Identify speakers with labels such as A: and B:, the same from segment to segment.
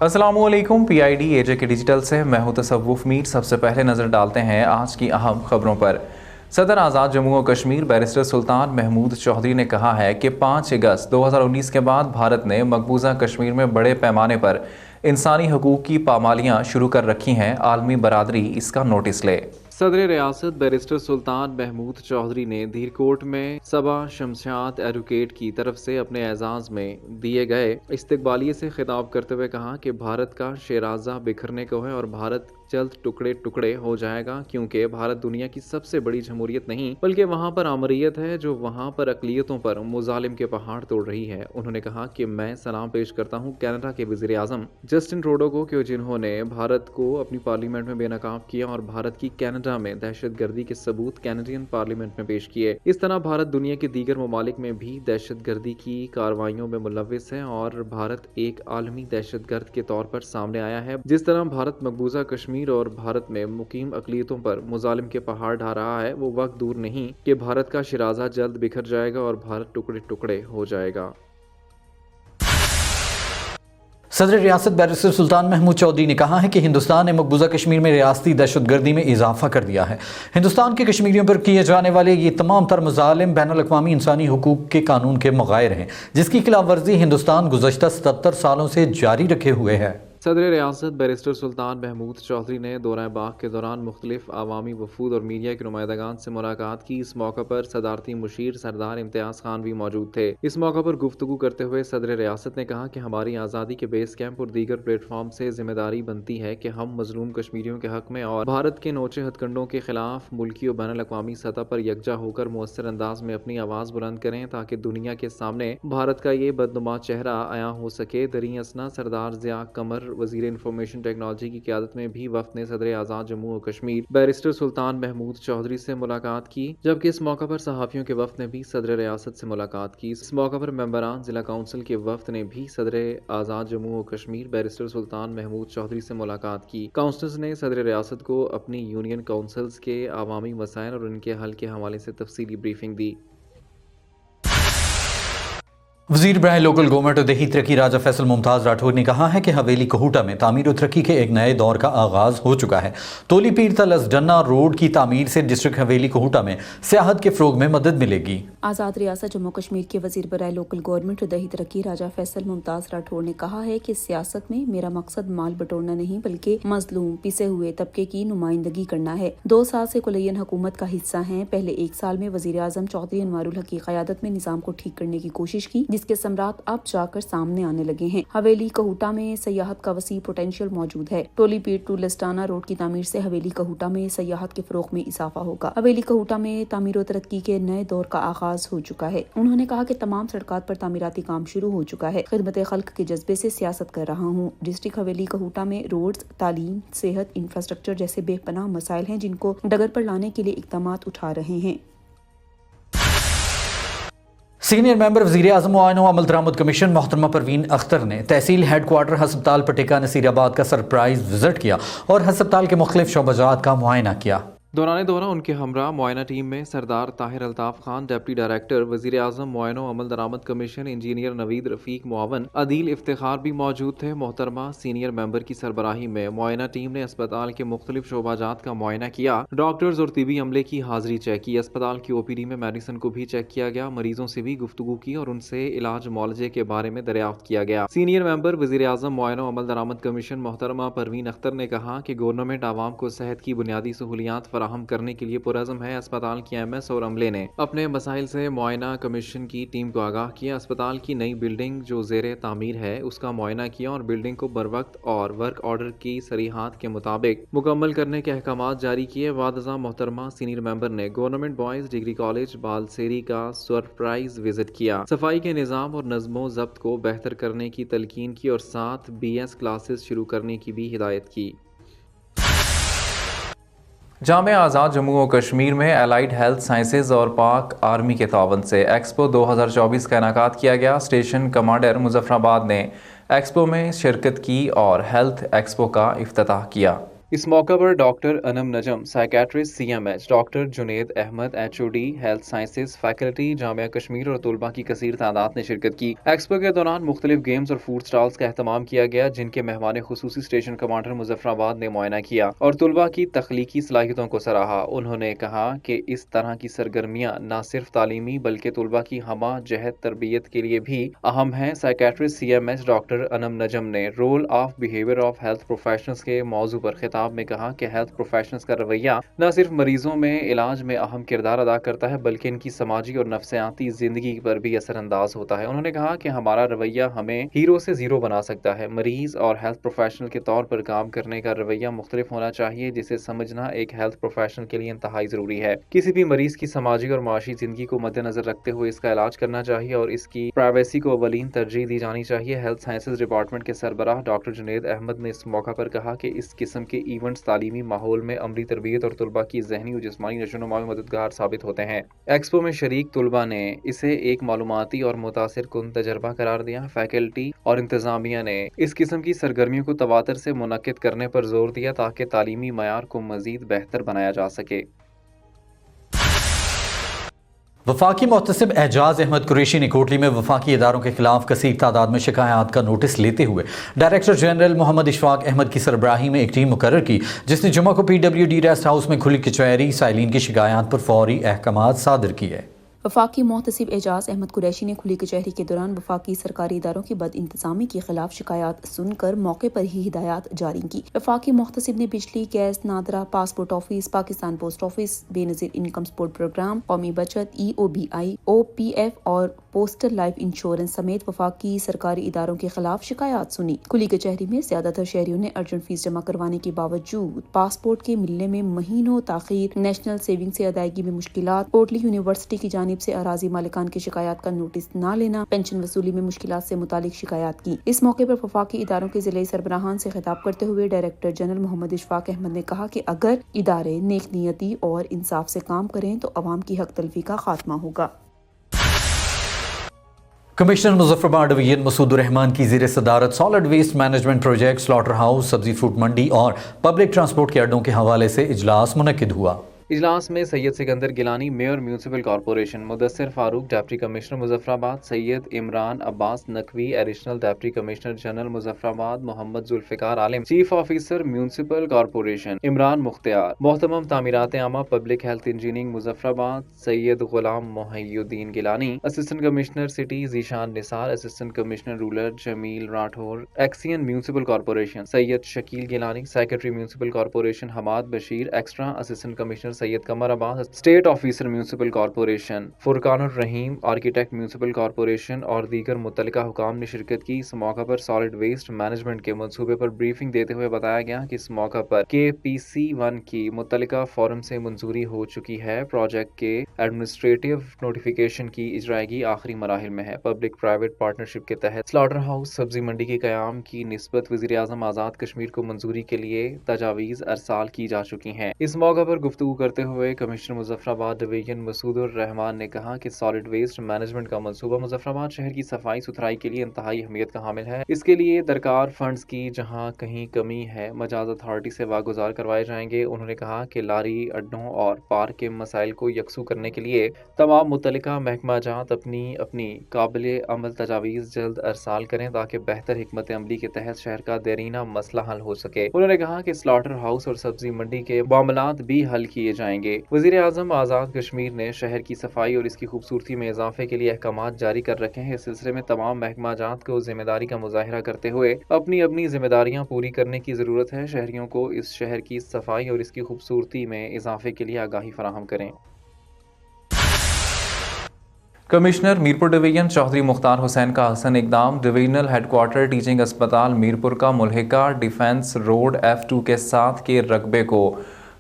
A: अस्सलाम वालेकुम। PID AJ के डिजिटल से मैं हूं तसव्वुफ मीर। सबसे पहले नज़र डालते हैं आज की अहम खबरों पर। सदर आज़ाद जम्मू और कश्मीर बैरिस्टर सुल्तान महमूद चौधरी ने कहा है कि 5 अगस्त 2019 के बाद भारत ने मकबूजा कश्मीर में बड़े पैमाने पर इंसानी हकूक़ की पामालियाँ शुरू कर रखी हैं। आलमी बरादरी इसका नोटिस ले। सदर रियासत बैरिस्टर सुल्तान महमूद चौधरी ने धीरकोट में सबा शमशात एडवोकेट की तरफ से अपने एजाज़ में दिए गए इस्तकबालिये से खिताब करते हुए कहा कि भारत का शेराजा बिखरने को है और भारत जल्द टुकड़े टुकड़े हो जाएगा, क्योंकि भारत दुनिया की सबसे बड़ी जमहूरियत नहीं बल्कि वहाँ पर आमरीयत है जो वहाँ पर अकलियतों पर मुजालिम के पहाड़ तोड़ रही है। उन्होंने कहा कि मैं सलाम पेश करता हूँ कनाडा के वज़ीर आज़म जस्टिन ट्रूडो को कि जिन्होंने भारत को अपनी पार्लियामेंट में बेनकाब किया और भारत की कनाडा में दहशत गर्दी के सबूत कैनेडियन पार्लियामेंट में पेश किए। इस तरह भारत दुनिया के दीगर ममालिक में भी दहशत गर्दी की कार्रवाइयों में मुलव्विस है और भारत एक आलमी दहशत गर्द के तौर पर सामने आया है। जिस तरह भारत मकबूजा कश्मीर और भारत में मुकीम अकलियतों पर मुजालिम के पहाड़ ढा रहा है, वो वक्त दूर नहीं कि भारत का शिराजा जल्द बिखर जाएगा और भारत टुकड़े टुकड़े हो जाएगा।
B: सदर रियासत बैरिस्टर सुल्तान महमूद चौधरी ने कहा है कि हिंदुस्तान ने मकबूजा कश्मीर में रियासती दहशतगर्दी में इजाफा कर दिया है। हिंदुस्तान के कश्मीरियों पर किए जाने वाले ये तमाम तर मज़ालिम बैनुल-अक़वामी इंसानी हुकूक के कानून के मुग़ायर हैं, जिसकी खिलाफ वर्जी हिंदुस्तान गुज़श्ता 77 सालों से जारी रखे हुए है।
A: सदर रियासत बैरिस्टर सुल्तान महमूद चौधरी ने दौरा बाग के दौरान मुख्तलिफ आवामी वफूद और मीडिया के नुमाइंदगान से मुलाकात की। इस मौका पर सदारती मुशीर सरदार इम्तियाज़ खान भी मौजूद थे। इस मौका पर गुफ्तगू करते हुए सदर रियासत ने कहा कि हमारी आज़ादी के बेस कैंप और दीगर प्लेटफॉर्म से जिम्मेदारी बनती है कि हम मजलूम कश्मीरियों के हक में और भारत के नोचे हथकंडों के खिलाफ मुल्की और बैनुल-अक़वामी सतह पर यकजा होकर मुअस्सर अंदाज में अपनी आवाज़ बुलंद करें ताकि दुनिया के सामने भारत का ये बदनुमा चेहरा आया हो सके। दरी असना सरदार ज़िया कमर वज़ीर इंफॉर्मेशन टेक्नोलॉजी की क़यादत में भी वफ़द ने सदर आज़ाद जम्मू और कश्मीर बैरिस्टर सुल्तान महमूद चौधरी से मुलाकात की, जबकि इस मौका पर सहाफ़ियों के वफ़द ने भी सदर रियासत से मुलाकात की। इस मौका पर मेंबरान ज़िला काउंसिल के वफ़द ने भी सदर आज़ाद जम्मू और कश्मीर बैरिस्टर सुल्तान महमूद चौधरी से मुलाकात की। काउंसलर्स ने सदर रियासत को अपनी यूनियन काउंसिल्स के आवामी मसाइल और उनके हल के हवाले से तफसीली ब्रीफिंग दी।
B: वज़ीर बराह लोकल गवर्नमेंट और देही तरक्की राजा फैसल मुमताज़ राठौर ने कहा है कि हवेली कहूटा में तामीर और तरक्की के एक नए दौर का आगाज़ हो चुका है। तोली पीर तलसडन्ना रोड की तामीर से डिस्ट्रिक्ट हवेली कहूटा में सियाहत के फ़रोग में मदद मिलेगी।
C: आज़ाद रियासत जम्मू कश्मीर के वज़ीर बराह लोकल गवर्नमेंट और देही तरक्की राजा फैसल मुमताज़ राठौर ने कहा है कि सियासत में मेरा मकसद माल बटोरना नहीं बल्कि मजलूम पिसे हुए तबके की नुमाइंदगी करना है। 2 साल से कुलैयन हुकूमत का हिस्सा हैं। पहले 1 साल में वज़ीर आज़म चौधरी अनवारुल हक की क़यादत में निज़ाम को ठीक करने की कोशिश की, जिसके समरात अब जाकर सामने आने लगे हैं। हवेली कहूटा में सयाहत का वसी पोटेंशियल मौजूद है। टोली पीर टू लस्टाना रोड की तामीर से हवेली कहूटा में सयाहत के फरोग में इजाफा होगा। हवेली कहूटा में तामीर और तरक्की के नए दौर का आगाज हो चुका है। उन्होंने कहा कि तमाम सड़कात पर तामीराती काम शुरू हो चुका है। खिदमत खल्क के जज्बे से सियासत कर रहा हूँ। डिस्ट्रिक्ट हवेली कहूटा में रोड्स, तालीम, सेहत, इंफ्रास्ट्रक्चर जैसे बेपनाह मसाइल हैं जिनको डगर पर लाने के लिए इक़दामात उठा रहे हैं।
B: सीनियर मेंबर वज़ीर आज़म मुआयना अमल दरामद कमीशन मोहतरमा परवीन अख्तर ने तहसील हेडक्वार्टर हस्पताल पटिका नसीराबाद का सरप्राइज विजिट किया और हस्पताल के मुख्तलिफ शोबाजात का मुआयना किया।
A: दौरान दौरा उनके हमरा मुआयना टीम में सरदार ताहिर अल्ताफ़ खान डिप्टी डायरेक्टर वज़ीर आज़म मुआयना अमल दरामद कमीशन इंजीनियर नवीद रफ़ीक मुआवन अदील इफ्तिखार भी मौजूद थे। मोहतरमा सीनियर मेंबर की सरबराही में मुआयना टीम ने अस्पताल के मुख्तलिफ शोबाजात का मुआयना किया। डॉक्टर्स और तिबी अमले की हाजिरी चेक की। अस्पताल की OPD में मेडिसिन को भी चेक किया गया। मरीजों से भी गुफ्तगू की और उनसे इलाज मौलजे के बारे में दरियाफ्त किया गया। सीनियर मेंबर वज़ीर आज़म मुआयना अमल दरामद कमीशन मोहतरमा परवीन अख्तर ने कहा कि गवर्नमेंट आवाम को सेहत की बुनियादी सहूलियात फराहम करने के लिए पुरज़म है। अस्पताल की MS और अमले ने अपने मसाइल से मुआयना कमीशन की टीम को आगाह किया। अस्पताल की नई बिल्डिंग जो ज़ेरे तामीर है उसका मुआयना किया और बिल्डिंग को बरवक्त और वर्क ऑर्डर की सरीहात के मुताबिक मुकम्मल करने के अहकामात जारी किए। वादजा मोहतरमा सीनियर मेंबर ने गवर्नमेंट बॉयज़ डिग्री कॉलेज बालसेरी का सरप्राइज विजिट किया। सफाई के निज़ाम और नज़्मो ज़ब्त को बेहतर करने की तलकीन की और साथ BS क्लासेस शुरू करने की भी हिदायत की। जामिया आज़ाद जम्मू और कश्मीर में एलाइड हेल्थ साइंसेज और पाक आर्मी के तावन से एक्सपो 2024 का इनाकात किया गया। स्टेशन कमांडर मुजफ्फराबाद ने एक्सपो में शिरकत की और हेल्थ एक्सपो का इफ्तिताह किया। इस मौका पर doctor Anam Najam, psychiatrist CMH, doctor Junaid Ahmed HOD health sciences faculty Jamia Kashmir और तलबा की कसीर तादाद ने शिरकत की। एक्सपो के दौरान मुख्तलिफ गेम्स और फूड स्टॉल्स का अहतमाम किया गया, जिनके मेहमान खुसूसी स्टेशन कमांडर मुजफ्फराबाद ने मुआयना किया और तलबा की तख्लीकी सलाहियतों को सराहा। उन्होंने कहा कि इस तरह की सरगर्मियाँ न सिर्फ तालीमी बल्कि तलबा की हमा जहत तरबियत के लिए भी अहम हैं। Psychiatrist CMH doctor Anam Najam ने role of behaviour of health professionals के मौजू पर खिताब में कहा कि हेल्थ प्रोफेशनल्स का रवैया न सिर्फ मरीजों में इलाज में अहम किरदार अदा करता है बल्कि इनकी समाजी और नफ्सियाती जिंदगी पर भी असरअंदाज होता है। उन्होंने कहा कि हमारा रवैया हमें हीरो से जीरो बना सकता है। मरीज और हेल्थ प्रोफेशनल के तौर पर काम करने का रवैया मुख्तलिफ होना चाहिए, जिसे समझना एक हेल्थ प्रोफेशनल के लिए इंतहाई जरूरी है। किसी भी मरीज की समाजी और माशी जिंदगी को मद्देनजर रखते हुए इसका इलाज करना चाहिए और इसकी प्राइवेसी को अवलीन तरजीह दी जानी चाहिए। हेल्थ साइंसेज डिपार्टमेंट के सरबराह डॉक्टर जुनेद अहमद ने इस मौका पर कहा कि इस किस्म के इवेंट्स तालीमी माहौल में अमली तरबियत और तुलबा की जहनी और जिस्मानी नशोनुमा में मददगार साबित होते हैं। एक्सपो में शरीक तुलबा ने इसे एक मालूमाती और मुतासिर कुन तजर्बा करार दिया। फैकल्टी और इंतजामिया ने इस किस्म की सरगर्मियों को तवातर से मुनक्किद करने पर जोर दिया ताकि तालीमी मयार को मजीद बेहतर बनाया जा सके।
B: वफाकी मोहतसिब एजाज अहमद कुरैशी ने कोटली में वफाकी इदारों के खिलाफ कसीर तादाद में शिकायत का नोटिस लेते हुए डायरेक्टर जनरल मोहम्मद इशफाक अहमद की सरबराही में एक टीम मुकर्रर की, जिसने जुम्मा को PWD रेस्ट हाउस में खुली कचहरी साइलिन की शिकायत पर फौरी अहकामात सादर किए।
C: वफाकी मोहतसिब एजाज अहमद कुरैशी ने खुली कचहरी के दौरान वफाकी सरकारी इदारों की बद इंतजामी के खिलाफ शिकायत सुनकर मौके पर ही हिदायत जारी की। वफाकी मोहतसिब ने बिजली, गैस, NADRA, passport office, Pakistan post office, Benazir income support programme, कौमी बचत, EOBI, OPF और पोस्टल लाइफ इंश्योरेंस समेत वफाकी सरकारी इदारों के खिलाफ शिकायत सुनी। खुली कचहरी में ज्यादातर शहरियों ने अर्जेंट फीस जमा करवाने के बावजूद पासपोर्ट के मिलने में महीनों ताखीर, नेशनल सेविंग से अदायगी में मुश्किलात, कोटली यूनिवर्सिटी की जानिब से अराजी मालिकान की शिकायत का नोटिस न लेना, पेंशन वसूली में मुश्किलात से मुतालिक शिकायत की। इस मौके पर वफाकी इदारों के जिले सरबराहान से खिताब करते हुए डायरेक्टर जनरल मोहम्मद इशफाक अहमद ने कहा कि अगर इदारे नेक नियती और इंसाफ से काम करें तो अवाम की हक तलफी का खात्मा होगा।
B: कमिश्नर मुजफ्फराबाद डिवीजन मसूद रहमान की ज़ेर सदारत solid waste management project, slaughter house, सब्जी फ्रूट मंडी और पब्लिक ट्रांसपोर्ट के अड्डों के हवाले से इजलास मुनक्किद हुआ।
A: इजलास में Syed Sikandar Gilani, mayor municipal corporation, Mudassir Farooq deputy commissioner Muzaffarabad, Syed Imran Abbas Naqvi additional deputy commissioner general Muzaffarabad, Mohammad Zulfiqar Alim chief officer municipal corporation, Imran Mukhtiar, मोहतमम तामीरात आमा public health engineering Muzaffarabad, Syed Ghulam Mohiuddin Gilani, assistant commissioner city Zeeshan Nisar, assistant commissioner rural Jamil Rathore, XEN municipal corporation Syed Shakeel Gilani, secretary municipal corporation Hammad Bashir, extra assistant commissioner Syed कमर Abbas, state officer municipal corporation Furqanur Rahim, architect municipal corporation और दीगर मुतल्लिका हुकाम ने शिरकत की। इस मौका पर सॉलिड वेस्ट मैनेजमेंट के मंसूबे पर ब्रीफिंग देते हुए बताया गया कि इस मौका पर KPC1 की मुतल्लिका फोरम से मंजूरी हो चुकी है। प्रोजेक्ट के एडमिनिस्ट्रेटिव नोटिफिकेशन की इजरायगी आखिरी मराहिल में है। पब्लिक प्राइवेट पार्टनरशिप के तहत स्लॉटर हाउस सब्जी मंडी के कयाम की निस्बत वज़ीर आज़म आज़ाद कश्मीर को मंजूरी के लिए तजावीज़ अरसाल की जा चुकी हैं। इस मौका पर गुफ्तगू करते हुए कमिश्नर मुजफ्फराबाद डिवीजन मसूदुर रहमान ने कहा कि सॉलिड वेस्ट मैनेजमेंट का मंसूबा मुजफ्फराबाद शहर की सफाई सुथराई के लिए इंतहाई अहमियत का हामिल है। इसके लिए दरकार फंड्स की जहां कहीं कमी है मजाज अथॉरिटी से वागुजार करवाए जाएंगे। उन्होंने कहा कि लारी अड्डों और पार्क के मसाइल को यकसू करने के लिए तमाम मुतल्लिका महकमा जात अपनी अपनी काबिल अमल तजावीज़ जल्द अरसाल करें ताकि बेहतर हिकमत अमली के तहत शहर का देरीना मसला हल हो सके। उन्होंने कहा कि स्लॉटर हाउस और सब्जी मंडी के मामलात भी हल किए जाएंगे। वज़ीर आज़म आज़ाद कश्मीर ने शहर की सफाई और इसकी खूबसूरती में इजाफे के लिए अहकामात जारी कर रखे हैं। इस सिलसिले में तमाम महकमा जात को जिम्मेदारी का मुजाहिरा करते हुए अपनी अपनी जिम्मेदारियां पूरी करने की ज़रूरत है। शहरियों को इस शहर की सफाई और इसकी खूबसूरती में इजाफे के लिए आगाही फराहम करें। कमिश्नर मीरपुर डिवीजन चौधरी मुख्तार हुसैन का हसन इकदाम डिवीजनल हेडक्वार्टर टीचिंग अस्पताल मीरपुर का मुल्हिका डिफेंस रोड F2 के साथ के रकबे को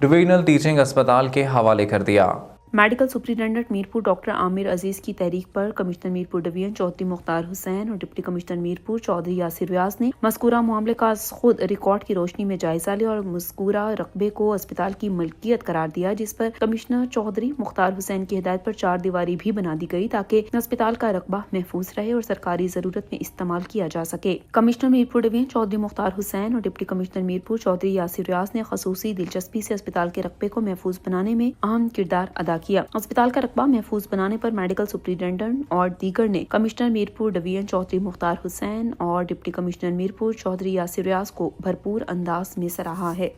A: डिवीजनल टीचिंग अस्पताल के हवाले कर दिया।
C: Medical superintendent Mirpur doctor Amir Aziz की तहरीक पर कमिश्नर मीरपुर डिवीजन चौधरी मुख्तार हुसैन और डिप्टी कमिश्नर मीरपुर चौधरी यासिर रियाज ने मज़कूरा मामले का खुद रिकॉर्ड की रोशनी में जायजा लिया और मज़कूरा रकबे को अस्पताल की मलकियत करार दिया, जिस पर कमिश्नर चौधरी मुख्तार हुसैन की हिदायत पर 4 दीवारी भी बना दी गई ताकि अस्पताल का रकबा महफूज रहे और सरकारी जरूरत में इस्तेमाल किया जा सके। कमिश्नर मीरपुर डिवीजन चौधरी मुख्तार हुसैन और डिप्टी कमिश्नर मीरपुर चौधरी यासिर रियाज ने खसूसी दिलचस्पी से अस्पताल के रकबे को महफूज बनाने में अहम किरदार अदा किया। अस्पताल का रकबा महफूज बनाने पर मेडिकल सुप्रिंटेंडेंट और दीगर ने कमिश्नर मीरपुर डिवीजन चौधरी मुख्तार हुसैन और डिप्टी कमिश्नर मीरपुर चौधरी यासिर रियाज को भरपूर अंदाज में सराहा है।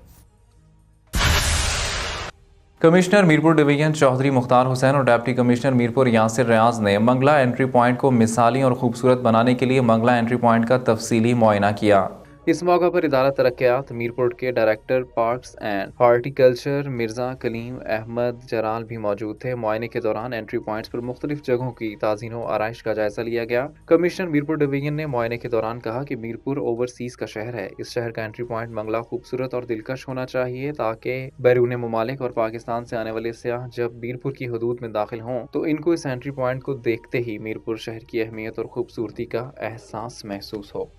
A: कमिश्नर मीरपुर डिवीजन चौधरी मुख्तार हुसैन और डिप्टी कमिश्नर मीरपुर यासिर रियाज ने मंगला एंट्री पॉइंट को मिसाली और खूबसूरत बनाने के लिए मंगला एंट्री पॉइंट का तफसीली मुआयना किया। इस मौका पर इदारा तरक्यात मीरपुर के director parks and horticulture Mirza Kaleem Ahmed Jarral भी मौजूद थे। मुआयने के दौरान एंट्री पॉइंट्स पर मुख्तलिफ जगहों की ताज़ीन व आराइश का जायजा लिया गया। कमिश्नर मीरपुर डिवीजन ने मुआयने के दौरान कहा कि मीरपुर ओवरसीज का शहर है। इस शहर का एंट्री पॉइंट मंगला खूबसूरत और दिलकश होना चाहिए ताकि बैरून मुमालिक और पाकिस्तान से आने वाले सियाह जब मीरपुर की हदूद में दाखिल हों तो इनको इस एंट्री पॉइंट को देखते ही मीरपुर शहर की अहमियत और खूबसूरती का एहसास महसूस हो।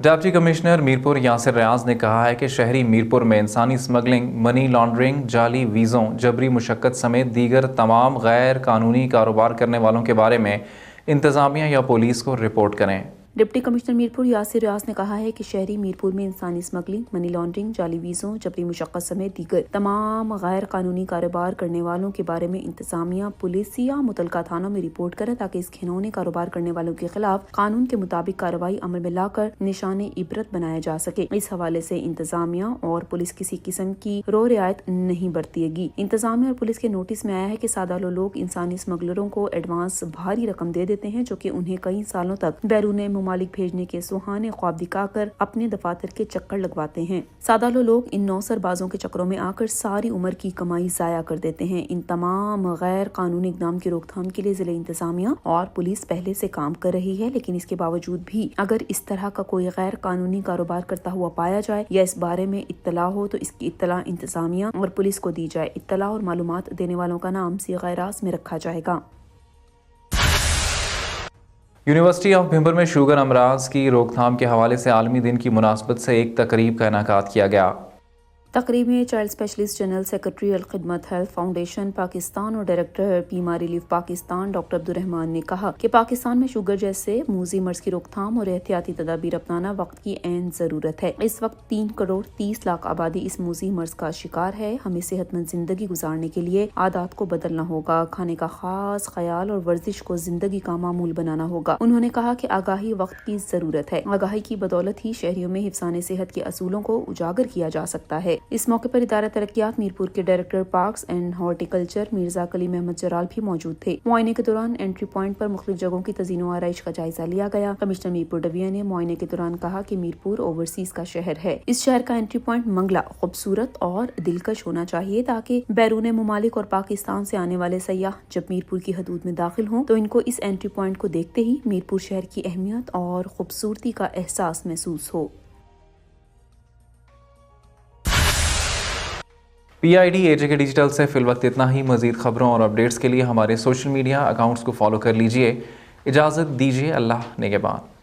A: डिप्टी कमिश्नर मीरपुर यासिर रियाज ने कहा है कि शहरी मीरपुर में इंसानी स्मगलिंग, मनी लॉन्ड्रिंग, जाली वीज़ों, जबरी मुशक्कत समेत दीगर तमाम गैर कानूनी कारोबार करने वालों के बारे में इंतज़ामिया या पुलिस को रिपोर्ट करें।
C: डिप्टी कमिश्नर मीरपुर यासिर रियाज ने कहा है कि शहरी मीरपुर में इंसानी स्मगलिंग, मनी लॉन्ड्रिंग, जाली वीज़ों, जबरी मुशक्कत समेत दीगर तमाम गैर कानूनी कारोबार करने वालों के बारे में इंतजामिया, पुलिस या मुतलका थानों में रिपोर्ट करें ताकि इस घिनौने कारोबार करने वालों के खिलाफ कानून के मुताबिक कार्रवाई अमल में लाकर निशान इबरत बनाया जा सके। इस हवाले से इंतजामिया और पुलिस किसी किस्म की रो रियायत नहीं बरतेगी। इंतजामिया और पुलिस के नोटिस में आया है कि सादा लोग इंसानी स्मगलरों को एडवांस भारी रकम दे देते हैं जो कि उन्हें कई सालों तक बैरून मालिक भेजने के सुहाने ख्वाब दिखाकर अपने दफातर के चक्कर लगवाते हैं। सादा लोग इन नौसरबाजों के चक्करों में आकर सारी उम्र की कमाई जाया कर देते हैं। इन तमाम गैर कानूनी इकदाम की रोकथाम के लिए जिले इंतजामिया और पुलिस पहले से काम कर रही है, लेकिन इसके बावजूद भी अगर इस तरह का कोई गैर कानूनी कारोबार करता हुआ पाया जाए या इस बारे में इत्तला हो तो इसकी इत्तला इंतजामिया और पुलिस को दी जाए। इत्तला और मालूमात देने वालों का नाम सीग़-ए-रास में रखा जाएगा।
A: यूनिवर्सिटी ऑफ भिंबर में शुगर अमराज की रोकथाम के हवाले से आलमी दिन की मुनासबत से एक तकरीब का इनेकाद किया गया।
C: तकरीब में child specialist general secretary Al-Khidmat health foundation Pakistan और डायरेक्टर बीमा रिलीफ पाकिस्तान डॉक्टर अब्दुर्रहमान ने कहा कि पाकिस्तान में शुगर जैसे मूजी मर्ज की रोकथाम और एहतियाती तदाबीर अपनाना वक्त की ऐन जरूरत है। इस वक्त 3 करोड़ 30 लाख आबादी इस मूजी मर्ज का शिकार है। हमें सेहतमंद जिंदगी गुजारने के लिए आदत को बदलना होगा, खाने का खास ख्याल और वर्जिश को जिंदगी का मामूल बनाना होगा। उन्होंने कहा कि आगाही वक्त की जरूरत है। आगाही की बदौलत ही शहरियों में हिफ्ज़ाने सेहत के असूलों को उजागर किया जा सकता है। इस मौके पर इदारा तरक्यात मीरपुर के director parks and horticulture Mirza Kaleem Ahmed Jarral भी मौजूद थे। मुआयने के दौरान एंट्री पॉइंट पर मुख्तलिफ जगहों की तज़ीनो आराइश का जायजा लिया गया। कमिश्नर मीरपुर डिवीजन ने मुआयने के दौरान कहा कि मीरपुर ओवरसीज का शहर है। इस शहर का एंट्री पॉइंट मंगला खूबसूरत और दिलकश होना चाहिए ताकि बैरून मुमालिक और पाकिस्तान से आने वाले सयाह जब मीरपुर की हदूद में दाखिल हों तो इनको इस एंट्री पॉइंट को देखते ही मीरपुर शहर की अहमियत और खूबसूरती का एहसास महसूस हो।
A: PID AJK डिजिटल से फिलवक्त इतना ही। मजीद खबरों और अपडेट्स के लिए हमारे सोशल मीडिया अकाउंट्स को फॉलो कर लीजिए। इजाज़त दीजिए। अल्लाह निगहबान।